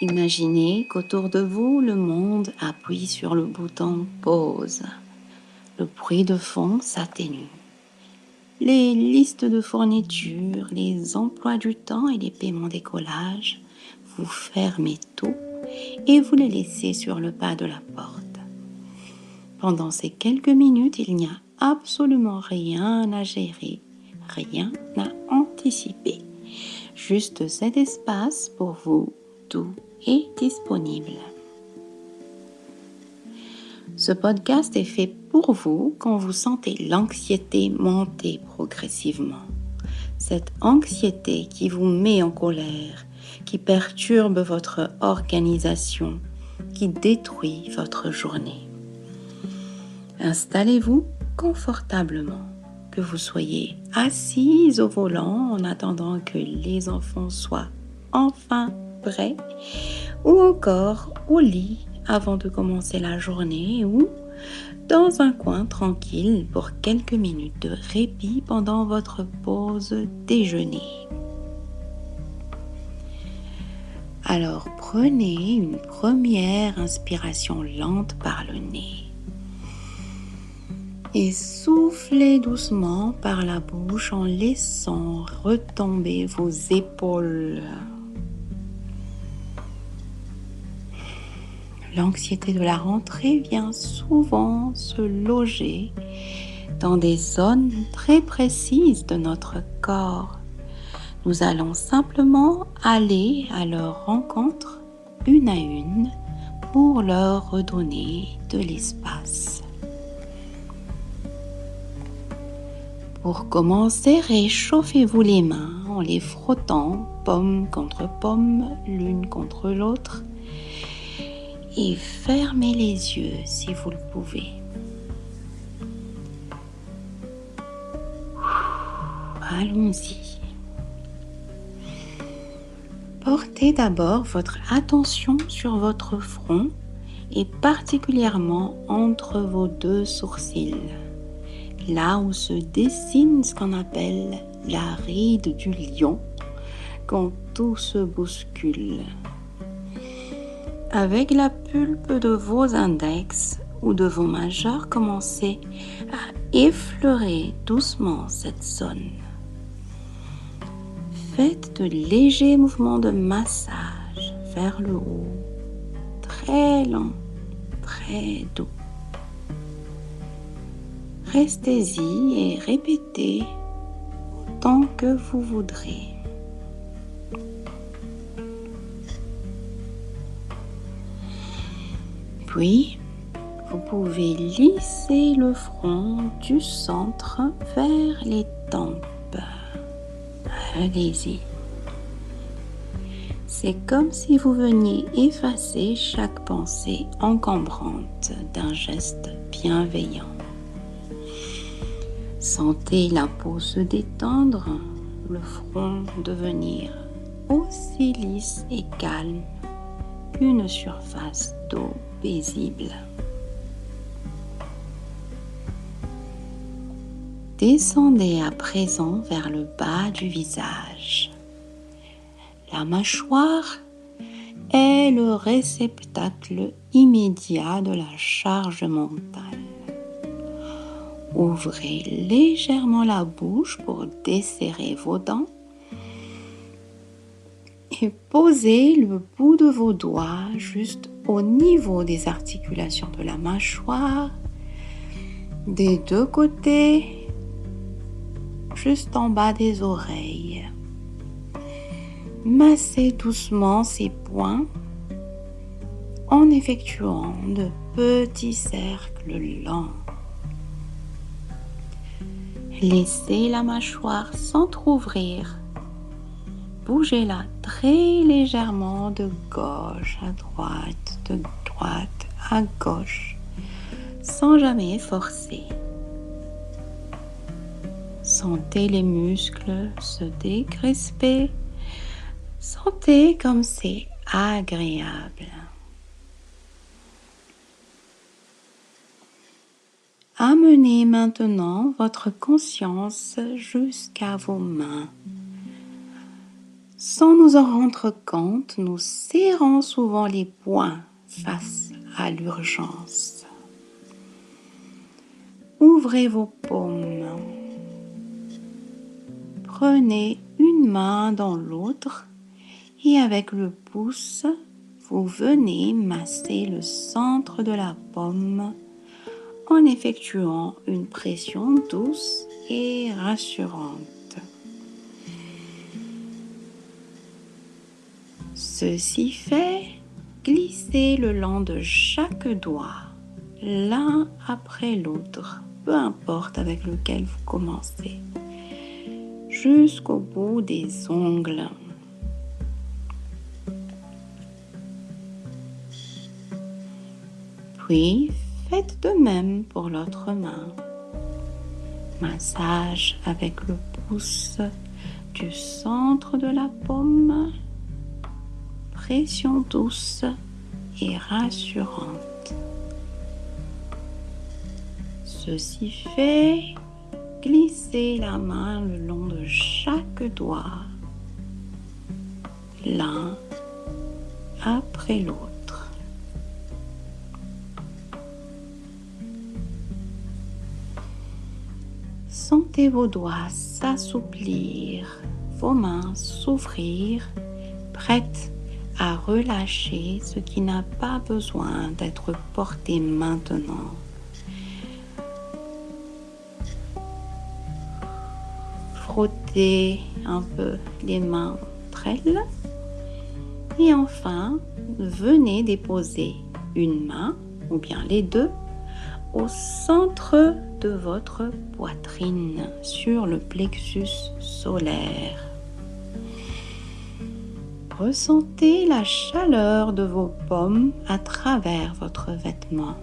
Imaginez qu'autour de vous, le monde appuie sur le bouton pause. Le bruit de fond s'atténue. Les listes de fournitures, les emplois du temps et les paiements des collages, vous fermez tout et vous les laissez sur le pas de la porte. Pendant ces quelques minutes, il n'y a absolument rien à gérer, rien à anticiper. Juste cet espace pour vous, tout est disponible. Ce podcast est fait pour vous quand vous sentez l'anxiété monter progressivement. Cette anxiété qui vous met en colère, qui perturbe votre organisation, qui détruit votre journée. Installez-vous confortablement, que vous soyez assise au volant en attendant que les enfants soient enfin prêts, ou encore au lit avant de commencer la journée, ou dans un coin tranquille pour quelques minutes de répit pendant votre pause déjeuner. Alors prenez une première inspiration lente par le nez et soufflez doucement par la bouche en laissant retomber vos épaules. L'anxiété de la rentrée vient souvent se loger dans des zones très précises de notre corps. Nous allons simplement aller à leur rencontre une à une pour leur redonner de l'espace. Pour commencer, réchauffez-vous les mains en les frottant paume contre paume, l'une contre l'autre, et fermez les yeux si vous le pouvez. Allons-y. Portez d'abord votre attention sur votre front et particulièrement entre vos deux sourcils, là où se dessine ce qu'on appelle la ride du lion quand tout se bouscule. Avec la pulpe de vos index ou de vos majeurs, commencez à effleurer doucement cette zone. Faites de légers mouvements de massage vers le haut, très lents, très doux. Restez-y et répétez autant que vous voudrez. Puis, vous pouvez lisser le front du centre vers les tempes. Allez-y. C'est comme si vous veniez effacer chaque pensée encombrante d'un geste bienveillant. Sentez la peau se détendre, le front devenir aussi lisse et calme qu'une surface d'eau paisible. Descendez à présent vers le bas du visage. La mâchoire est le réceptacle immédiat de la charge mentale. Ouvrez légèrement la bouche pour desserrer vos dents et posez le bout de vos doigts juste au niveau des articulations de la mâchoire, des deux côtés, juste en bas des oreilles. Massez doucement ces points en effectuant de petits cercles lents. Laissez la mâchoire s'entrouvrir. Bougez-la très légèrement de gauche à droite, de droite à gauche, sans jamais forcer. Sentez les muscles se décrisper. Sentez comme c'est agréable. Amenez maintenant votre conscience jusqu'à vos mains. Sans nous en rendre compte, nous serrons souvent les poings face à l'urgence. Ouvrez vos paumes. Prenez une main dans l'autre et avec le pouce, vous venez masser le centre de la paume en effectuant une pression douce et rassurante. Ceci fait, glissez le long de chaque doigt, l'un après l'autre, peu importe avec lequel vous commencez, jusqu'au bout des ongles. Puis, faites de même pour l'autre main. Massage avec le pouce du centre de la paume. Pression douce et rassurante. Ceci fait, glissez la main le long de chaque doigt, l'un après l'autre. Sentez vos doigts s'assouplir, vos mains s'ouvrir, prêtes à relâcher ce qui n'a pas besoin d'être porté maintenant. Frottez un peu les mains entre elles et enfin, venez déposer une main ou bien les deux au centre de votre poitrine sur le plexus solaire. Ressentez la chaleur de vos paumes à travers votre vêtement.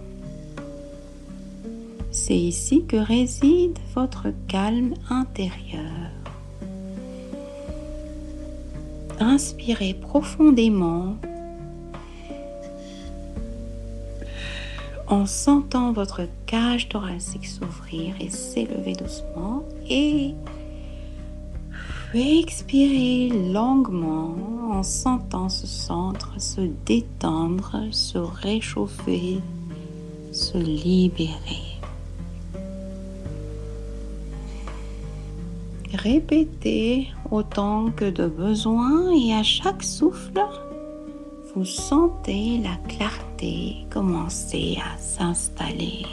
C'est ici que réside votre calme intérieur. Inspirez profondément en sentant votre cage thoracique s'ouvrir et s'élever doucement et expirez longuement en sentant ce centre se détendre, se réchauffer, se libérer. Répétez autant que de besoin et à chaque souffle, vous sentez la clarté commencer à s'installer.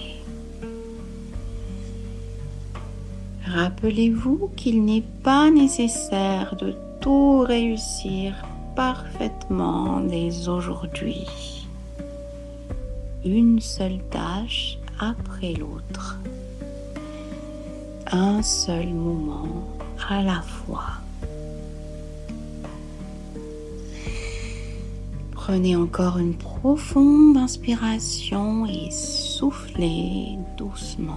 Rappelez-vous qu'il n'est pas nécessaire de tout réussir parfaitement dès aujourd'hui. Une seule tâche après l'autre. Un seul moment à la fois. Prenez encore une profonde inspiration et soufflez doucement.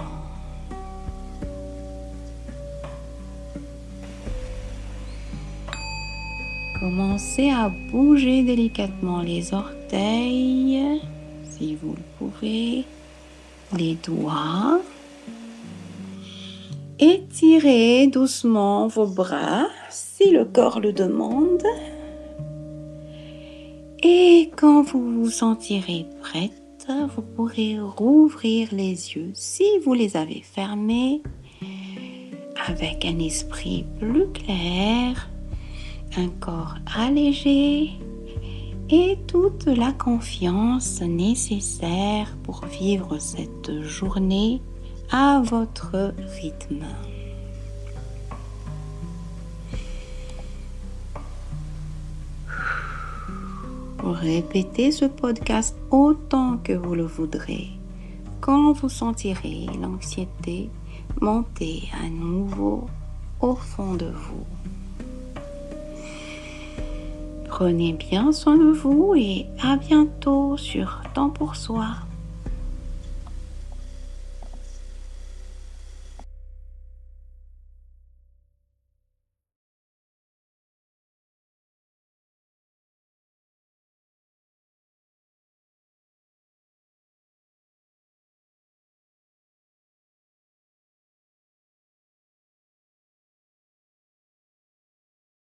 Commencez à bouger délicatement les orteils, si vous le pouvez, les doigts. Étirez doucement vos bras, si le corps le demande. Et quand vous vous sentirez prête, vous pourrez rouvrir les yeux si vous les avez fermés, avec un esprit plus clair, un corps allégé et toute la confiance nécessaire pour vivre cette journée à votre rythme. Répétez ce podcast autant que vous le voudrez. Quand vous sentirez l'anxiété monter à nouveau au fond de vous. Prenez bien soin de vous et à bientôt sur Temps pour Soi.